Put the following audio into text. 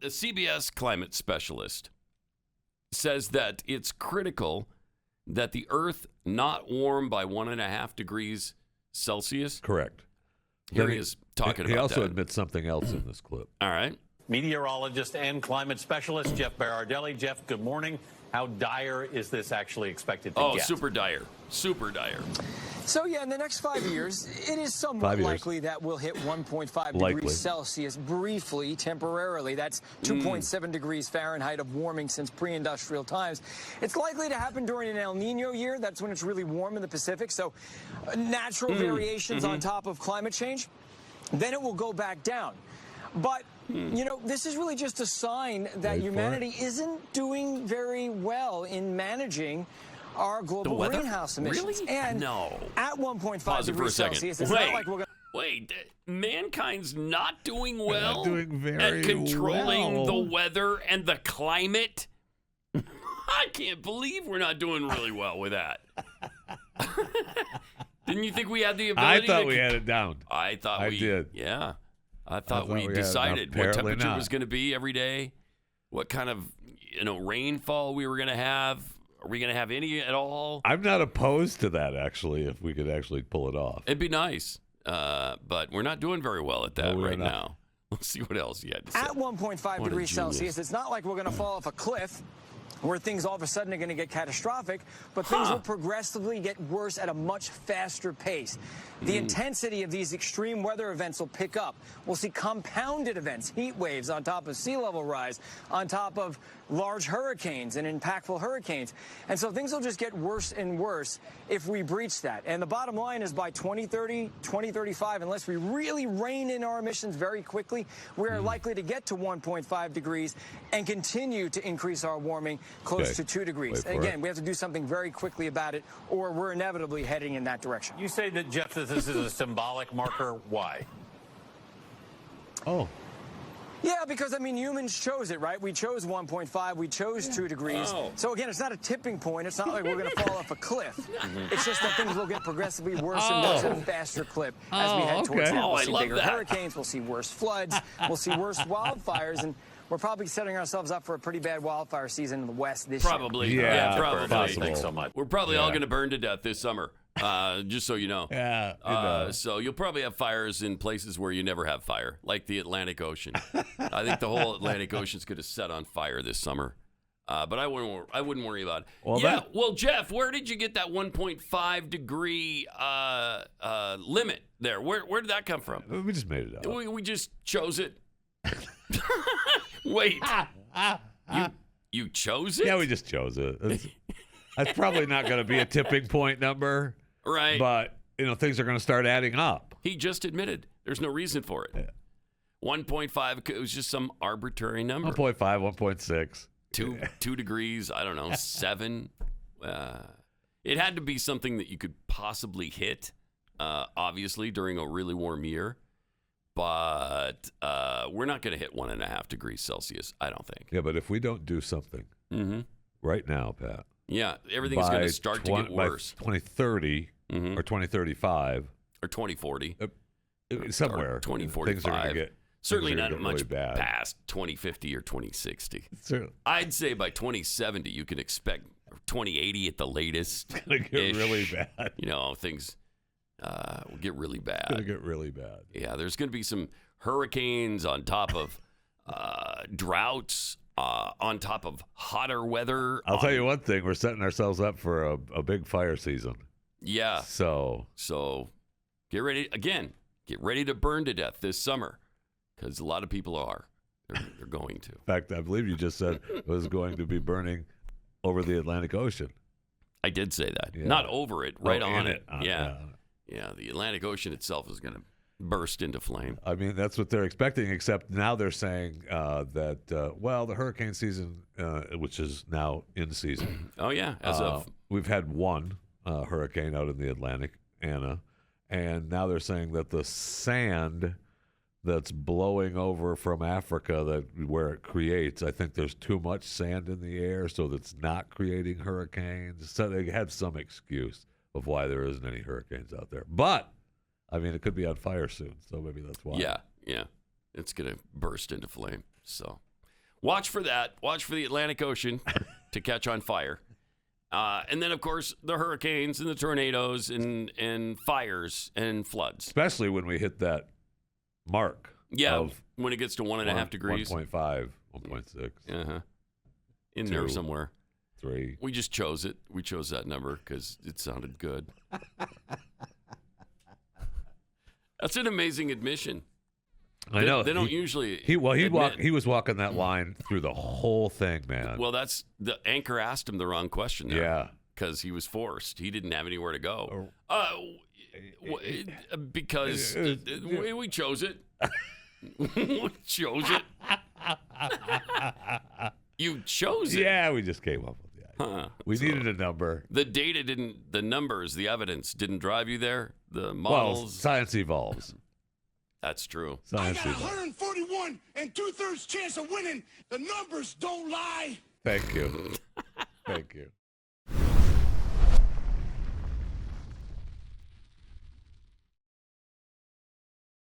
the CBS climate specialist says that it's critical that the Earth not warm by 1.5 degrees Celsius. Correct. Here he is talking about that. He also admits something else in this clip. All right. Meteorologist and climate specialist Jeff Berardelli. Jeff, good morning. How dire is this actually expected to get? Oh, super dire. Super dire. So, yeah, in the next 5 years, it is somewhat likely that we'll hit 1.5 degrees Celsius briefly, temporarily. That's 2.7 degrees Fahrenheit of warming since pre-industrial times. It's likely to happen during an El Nino year. That's when it's really warm in the Pacific. So natural variations on top of climate change. Then it will go back down. But, you know, this is really just a sign that humanity isn't doing very well in managing our global greenhouse emissions. Really? And at 1.5 degrees Celsius, it's not like we're going to... Wait, mankind's not doing well not doing very at controlling well. the weather and the climate? I can't believe we're not doing really well with that. Didn't you think we had the ability I thought we had it down. I thought we did. Yeah. I thought we we decided had it. what Apparently temperature not. was going to be every day, what kind of, rainfall we were going to have. Are we going to have any at all? I'm not opposed to that, actually, if we could actually pull it off. It'd be nice. But we're not doing very well at that No, we're right not. now. Let's see what else you had to say. At 1.5 degrees Celsius, it's not like we're going to fall off a cliff where things all of a sudden are going to get catastrophic, but things will progressively get worse at a much faster pace. The intensity of these extreme weather events will pick up. We'll see compounded events, heat waves on top of sea level rise, on top of large hurricanes and impactful hurricanes. And so things will just get worse and worse if we breach that. And the bottom line is by 2030, 2035, unless we really rein in our emissions very quickly, we are likely to get to 1.5 degrees and continue to increase our warming close to 2 degrees. And again, we have to do something very quickly about it, or we're inevitably heading in that direction. You say that, Jeff, that this is a symbolic marker. Why? Oh. Yeah, because, I mean, humans chose it, right? We chose 1.5. We chose 2 degrees. So, again, it's not a tipping point. It's not like we're going to fall off a cliff. It's just that things will get progressively worse and worse at a faster clip as we head towards that. We'll see bigger hurricanes. We'll see worse floods. We'll see worse wildfires. And we're probably setting ourselves up for a pretty bad wildfire season in the West this year. Yeah, probably. Thanks so much. We're probably all going to burn to death this summer, just so you know. Yeah. So you'll probably have fires in places where you never have fire, like the Atlantic Ocean. I think the whole Atlantic Ocean's going to set on fire this summer. But I wouldn't worry about it. Well, Jeff, where did you get that 1.5 degree limit there? Where did that come from? We just made it up. We just chose it. Wait, you chose it? Yeah, we just chose it. That's probably not going to be a tipping point number. Right. But, things are going to start adding up. He just admitted there's no reason for it. Yeah. 1.5, it was just some arbitrary number. 1.5, 1.6. 2 degrees, I don't know, 7. It had to be something that you could possibly hit, obviously, during a really warm year. But we're not going to hit 1.5 degrees Celsius, I don't think. Yeah, but if we don't do something right now, Pat. Yeah, everything's going to start to get worse. By 2030 or 2035. Or 2040. Somewhere. Or 2045. Things are going to get certainly not much really bad. past 2050 or 2060. Certainly. I'd say by 2070, you can expect 2080 at the latest. It's going to get really bad. Things will get really bad. It's going to get really bad. Yeah, there's going to be some hurricanes on top of droughts, on top of hotter weather. I'll tell you one thing. We're setting ourselves up for a big fire season. Yeah. So get ready. Again, get ready to burn to death this summer because a lot of people are. They're going to. In fact, I believe you just said it was going to be burning over the Atlantic Ocean. I did say that. Yeah. Not over it, right on it. Yeah. Yeah, the Atlantic Ocean itself is going to burst into flame. I mean, that's what they're expecting, except now they're saying that, the hurricane season, which is now in season. Oh, yeah. We've had one hurricane out in the Atlantic, Anna, and now they're saying that the sand that's blowing over from Africa, where it creates, I think there's too much sand in the air, so that's not creating hurricanes. So they had some excuse of why there isn't any hurricanes out there. But, I mean, it could be on fire soon, so maybe that's why. Yeah. It's going to burst into flame. So, Watch for that. Watch for the Atlantic Ocean to catch on fire. And then, of course, the hurricanes and the tornadoes and fires and floods. Especially when we hit that mark. Yeah, when it gets to 1.5 degrees. 1.5, 1.6. Uh-huh. In there somewhere. 3. We just chose it. We chose that number because it sounded good. That's an amazing admission. I know. They don't usually. He was walking that line through the whole thing, man. Well, that's the anchor asked him the wrong question there. Yeah. Because he was forced. He didn't have anywhere to go. Because we chose it. We chose it. You chose it. Yeah, we just came up with the idea. We needed a number. The data didn't, the numbers, the evidence didn't drive you there. The models. Well, science evolves. That's true. Science I got 141 and 2/3 chance of winning. The numbers don't lie. Thank you. Thank you.